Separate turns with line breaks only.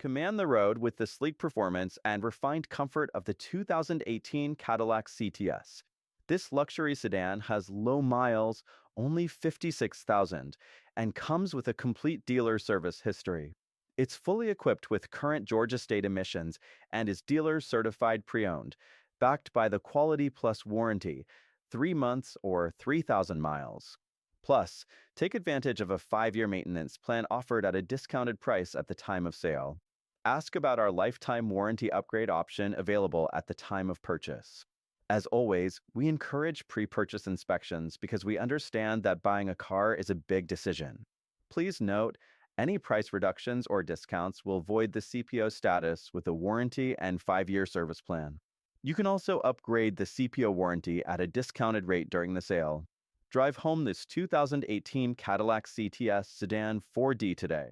Command the road with the sleek performance and refined comfort of the 2018 Cadillac CTS. This luxury sedan has low miles, only 56,000, and comes with a complete dealer service history. It's fully equipped with current Georgia state emissions and is dealer certified pre-owned, backed by the Quality Plus warranty, 3 months or 3,000 miles. Plus, take advantage of a 5-year maintenance plan offered at a discounted price at the time of sale. Ask about our lifetime warranty upgrade option available at the time of purchase. As always, we encourage pre-purchase inspections because we understand that buying a car is a big decision. Please note, any price reductions or discounts will void the CPO status with a warranty and 5-year service plan. You can also upgrade the CPO warranty at a discounted rate during the sale. Drive home this 2018 Cadillac CTS Sedan 4D today.